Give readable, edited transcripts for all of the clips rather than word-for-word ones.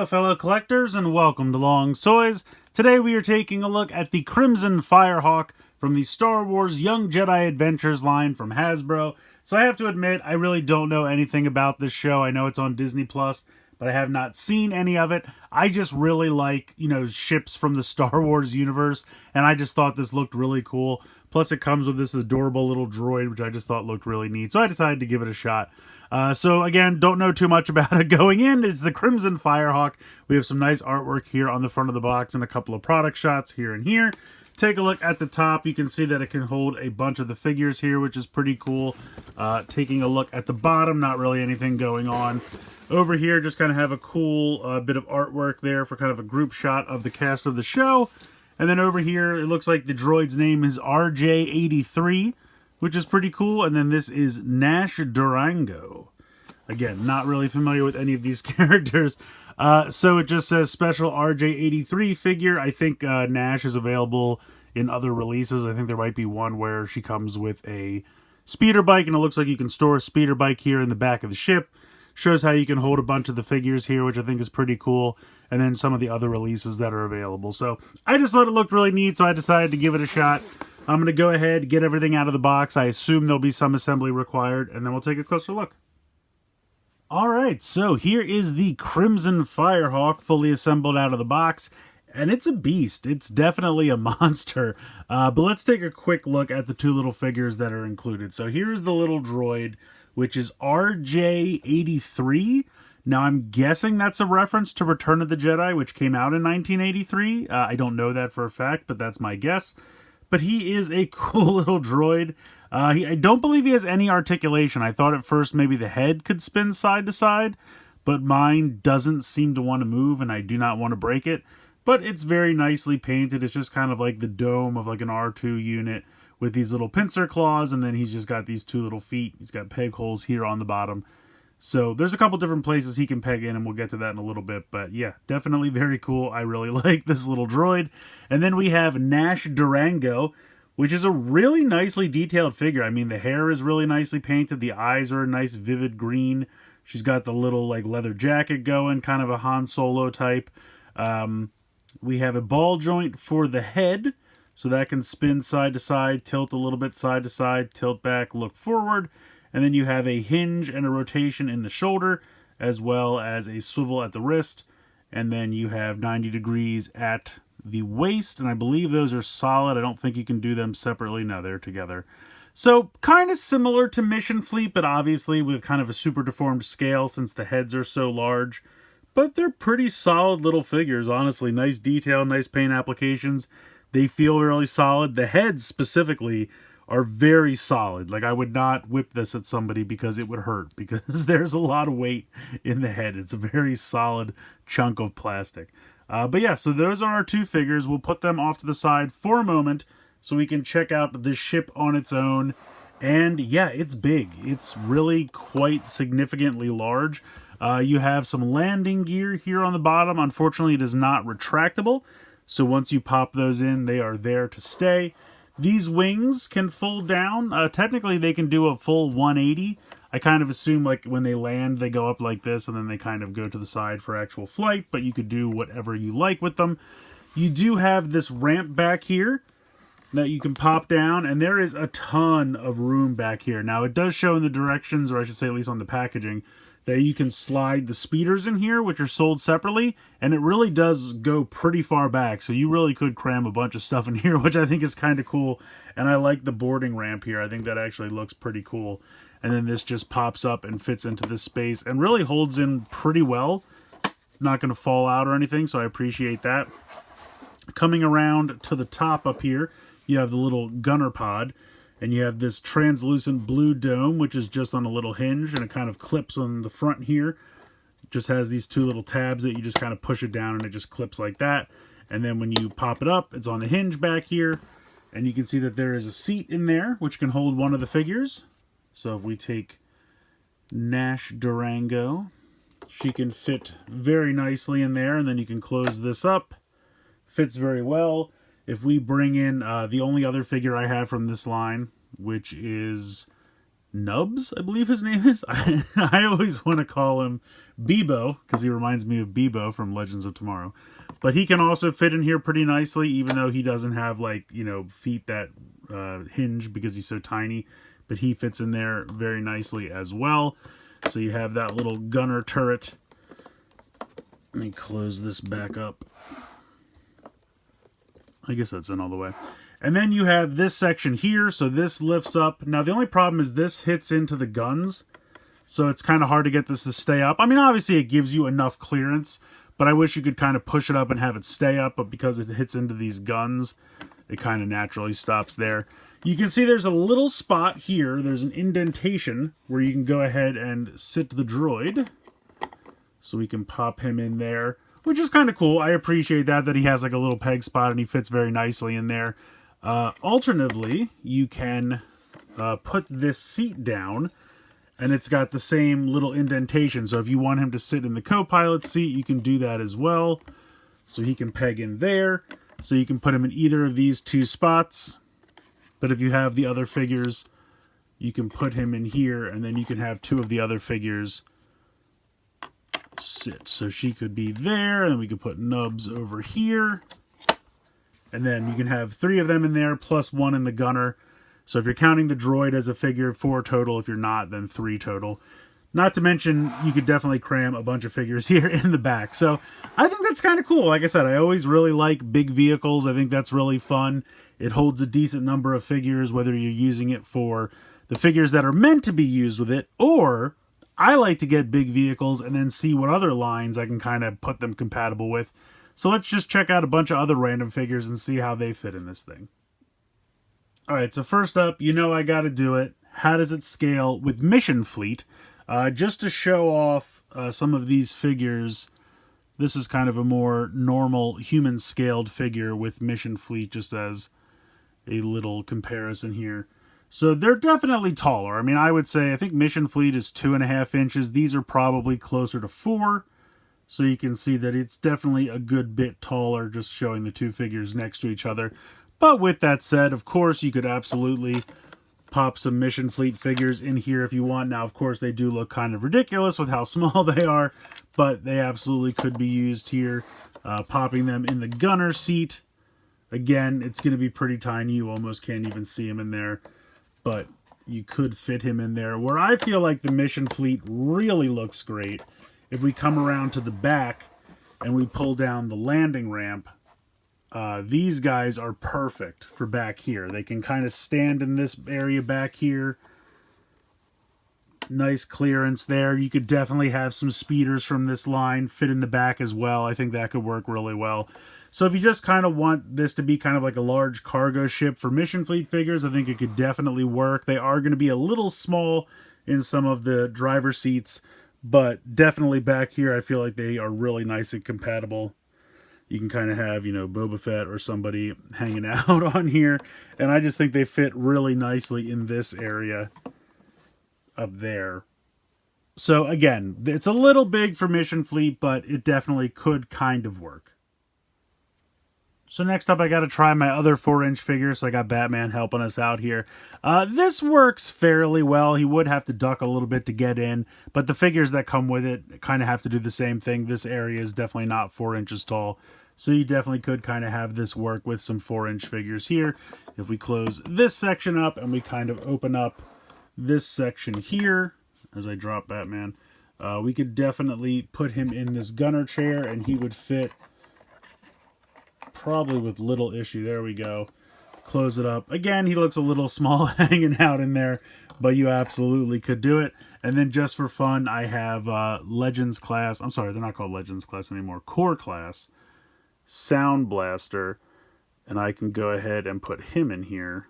Hello fellow collectors and welcome to Long's Toys. Today we are taking a look at the Crimson Firehawk from the Star Wars Young Jedi Adventures line from Hasbro. So I have to admit, I really don't know anything about this show. I know it's on Disney Plus, but I have not seen any of it. I just really like, ships from the Star Wars universe, and I just thought this looked really cool. Plus it comes with this adorable little droid, which I just thought looked really neat. So I decided to give it a shot. So again, don't know too much about it going in. It's the Crimson Firehawk. We have some nice artwork here on the front of the box and a couple of product shots here and here. Take a look at the top. You can see that it can hold a bunch of the figures here, which is pretty cool. Taking a look at the bottom, not really anything going on. Over here, just kind of have a cool bit of artwork there for kind of a group shot of the cast of the show. And then over here, it looks like the droid's name is RJ83, which is pretty cool. And then this is Nash Durango. Again, not really familiar with any of these characters. So it just says special RJ83 figure. I think Nash is available in other releases. I think there might be one where she comes with a speeder bike, and it looks like you can store a speeder bike here in the back of the ship. Shows how you can hold a bunch of the figures here, which I think is pretty cool. And then some of the other releases that are available. So I just thought it looked really neat, so I decided to give it a shot. I'm going to go ahead, get everything out of the box. I assume there'll be some assembly required, and then we'll take a closer look. Alright, so here is the Crimson Firehawk fully assembled out of the box. And it's a beast. It's definitely a monster. But let's take a quick look at the two little figures that are included. So here's the little droid, which is RJ83. Now I'm guessing that's a reference to Return of the Jedi, which came out in 1983. I don't know that for a fact, but that's my guess. But he is a cool little droid. I don't believe he has any articulation. I thought at first maybe the head could spin side to side, but mine doesn't seem to want to move, and I do not want to break it. But it's very nicely painted. It's just kind of like the dome of like an R2 unit with these little pincer claws, and then he's just got these two little feet. He's got peg holes here on the bottom. So there's a couple different places he can peg in, and we'll get to that in a little bit. But yeah, definitely very cool. I really like this little droid. And then we have Nash Durango, which is a really nicely detailed figure. I mean, the hair is really nicely painted. The eyes are a nice vivid green. She's got the little like leather jacket going, kind of a Han Solo type. We have a ball joint for the head, so that can spin side to side, tilt a little bit side to side, tilt back, look forward. And then you have a hinge and a rotation in the shoulder, as well as a swivel at the wrist. And then you have 90 degrees at the waist, and I believe those are solid. I don't think you can do them separately. No, they're together. So kind of similar to Mission Fleet, but obviously with kind of a super deformed scale since the heads are so large. But they're pretty solid little figures, honestly. Nice detail, nice paint applications. They feel really solid. The heads specifically are very solid. Like, I would not whip this at somebody because it would hurt, because there's a lot of weight in the head. It's a very solid chunk of plastic. But yeah, so those are our two figures. We'll put them off to the side for a moment so we can check out the ship on its own. And yeah, it's big. It's really quite significantly large. You have some landing gear here on the bottom. Unfortunately, it is not retractable. So once you pop those in, they are there to stay. These wings can fold down. Technically, they can do a full 180. I kind of assume like when they land, they go up like this, and then they kind of go to the side for actual flight, but you could do whatever you like with them. You do have this ramp back here that you can pop down, and there is a ton of room back here. Now, it does show in the directions, or I should say at least on the packaging, that you can slide the speeders in here, which are sold separately, and it really does go pretty far back, so you really could cram a bunch of stuff in here, which I think is kind of cool. And I like the boarding ramp here. I think that actually looks pretty cool. And then this just pops up and fits into this space and really holds in pretty well. Not going to fall out or anything, so I appreciate that. Coming around to the top up here, you have the little gunner pod. And you have this translucent blue dome, which is just on a little hinge, and it kind of clips on the front here. It just has these two little tabs that you just kind of push it down, and it just clips like that. And then when you pop it up, it's on the hinge back here. And you can see that there is a seat in there, which can hold one of the figures. So if we take Nash Durango, she can fit very nicely in there, and then you can close this up. Fits very well. If we bring in the only other figure I have from this line, which is Nubs, I believe his name is. I always want to call him Bebo because he reminds me of Bebo from Legends of Tomorrow. But he can also fit in here pretty nicely, even though he doesn't have, like, you know, feet that hinge because he's so tiny. But he fits in there very nicely as well. So you have that little gunner turret. Let me close this back up. I guess that's in all the way. And then you have this section here, so this lifts up. Now, the only problem is this hits into the guns, so it's kind of hard to get this to stay up. I mean, obviously, it gives you enough clearance, but I wish you could kind of push it up and have it stay up, but because it hits into these guns, it kind of naturally stops there. You can see there's a little spot here. There's an indentation where you can go ahead and sit the droid, so we can pop him in there, which is kind of cool. I appreciate that he has like a little peg spot and he fits very nicely in there. Alternatively, you can put this seat down, and it's got the same little indentation. So if you want him to sit in the co-pilot seat, you can do that as well. So he can peg in there. So you can put him in either of these two spots. But if you have the other figures, you can put him in here, and then you can have two of the other figures sit. So she could be there, and we could put Nubs over here. And then you can have three of them in there, plus one in the gunner. So if you're counting the droid as a figure, 4 total. If you're not, then 3 total. Not to mention, you could definitely cram a bunch of figures here in the back. So I think that's kind of cool. Like I said, I always really like big vehicles. I think that's really fun. It holds a decent number of figures, whether you're using it for the figures that are meant to be used with it, or I like to get big vehicles and then see what other lines I can kind of put them compatible with. So let's just check out a bunch of other random figures and see how they fit in this thing. Alright, so first up, you know I gotta do it. How does it scale with Mission Fleet? Just to show off some of these figures, this is kind of a more normal human-scaled figure with Mission Fleet, just as a little comparison here. So they're definitely taller. I mean, I would say, I think Mission Fleet is 2.5 inches. These are probably closer to 4. So you can see that it's definitely a good bit taller, just showing the two figures next to each other. But with that said, of course, you could absolutely pop some Mission Fleet figures in here if you want. Now, of course, they do look kind of ridiculous with how small they are, but they absolutely could be used here. Popping them in the gunner seat. Again, it's going to be pretty tiny. You almost can't even see him in there, but you could fit him in there. Where I feel like the Mission Fleet really looks great, if we come around to the back and we pull down the landing ramp, these guys are perfect for back here. They can kind of stand in this area back here. Nice clearance there. You could definitely have some speeders from this line fit in the back as well. I think that could work really well. So if you just kind of want this to be kind of like a large cargo ship for Mission Fleet figures, I think it could definitely work. They are going to be a little small in some of the driver seats, but definitely back here, I feel like they are really nice and compatible. You can kind of have, you know, Boba Fett or somebody hanging out on here. And I just think they fit really nicely in this area up there. So again, it's a little big for Mission Fleet, but it definitely could kind of work. So next up, I got to try my other 4-inch figure. So I got Batman helping us out here. This works fairly well. He would have to duck a little bit to get in, but the figures that come with it kind of have to do the same thing. This area is definitely not 4 inches tall. So you definitely could kind of have this work with some 4-inch figures here. If we close this section up and we kind of open up this section here, as I drop Batman, we could definitely put him in this gunner chair and he would fit probably with little issue. There we go. Close it up. Again, he looks a little small hanging out in there, but you absolutely could do it. And then just for fun, I have Legends class. I'm sorry, they're not called Legends class anymore. Core class. Sound Blaster. And I can go ahead and put him in here.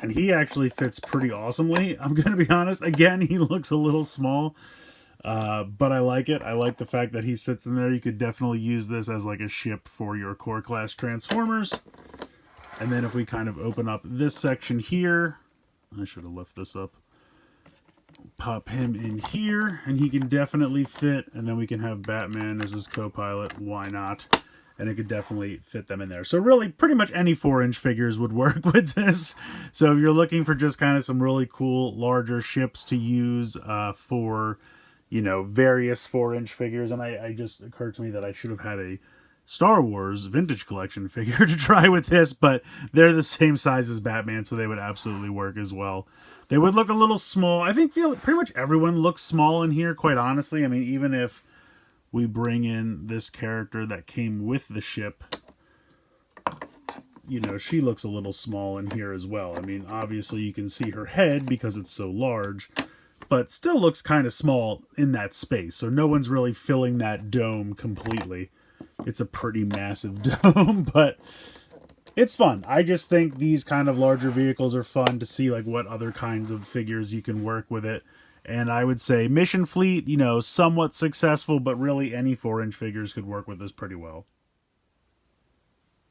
And he actually fits pretty awesomely. I'm going to be honest. Again, he looks a little small. But I like it. I like the fact that he sits in there. You could definitely use this as like a ship for your core class Transformers. And then if we kind of open up this section here, I should have lifted this up. Pop him in here, and he can definitely fit. And then we can have Batman as his co-pilot. Why not? and it could definitely fit them in there. So really, pretty much any 4-inch figures would work with this. So if you're looking for just kind of some really cool larger ships to use for, you know, various 4-inch figures, and I just occurred to me that I should have had a Star Wars vintage collection figure to try with this, but they're the same size as Batman, so they would absolutely work as well. They would look a little small. I think pretty much everyone looks small in here, quite honestly. I mean, even if we bring in this character that came with the ship, you know, she looks a little small in here as well. I mean, obviously you can see her head because it's so large, but still looks kind of small in that space. So no one's really filling that dome completely. It's a pretty massive dome, but it's fun. I just think these kind of larger vehicles are fun to see, like, what other kinds of figures you can work with it. And I would say Mission Fleet, you know, somewhat successful, but really any 4-inch figures could work with this pretty well.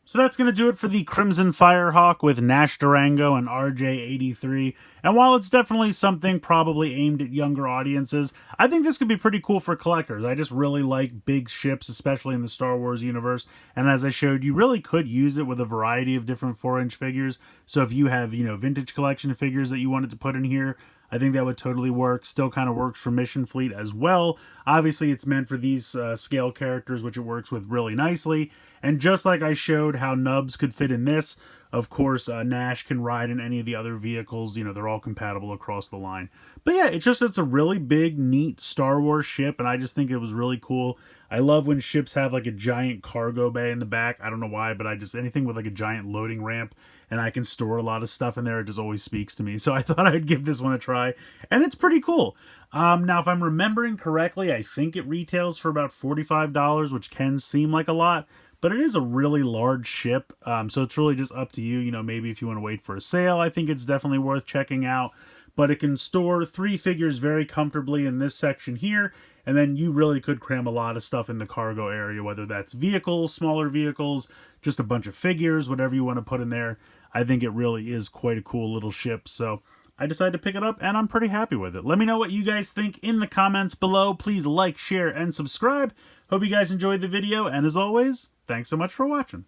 So that's going to do it for the Crimson Firehawk with Nash Durango and RJ83. And while it's definitely something probably aimed at younger audiences, I think this could be pretty cool for collectors. I just really like big ships, especially in the Star Wars universe. And as I showed, you really could use it with a variety of different 4-inch figures. So if you have, you know, vintage collection figures that you wanted to put in here, I think that would totally work. Still kind of works for Mission Fleet as well. Obviously, it's meant for these scale characters, which it works with really nicely. And just like I showed how Nubs could fit in this, of course, Nash can ride in any of the other vehicles. You know, they're all compatible across the line. But yeah, it's a really big, neat Star Wars ship, and I just think it was really cool. I love when ships have like a giant cargo bay in the back. I don't know why, but anything with like a giant loading ramp, and I can store a lot of stuff in there, it just always speaks to me. So I thought I'd give this one a try, and it's pretty cool. Now, if I'm remembering correctly, I think it retails for about $45, which can seem like a lot, but it is a really large ship, so it's really just up to you. You know, maybe if you want to wait for a sale, I think it's definitely worth checking out. But it can store 3 figures very comfortably in this section here, and then you really could cram a lot of stuff in the cargo area, whether that's vehicles, smaller vehicles, just a bunch of figures, whatever you want to put in there. I think it really is quite a cool little ship, so I decided to pick it up, and I'm pretty happy with it. Let me know what you guys think in the comments below. Please like, share, and subscribe. Hope you guys enjoyed the video, and as always, thanks so much for watching.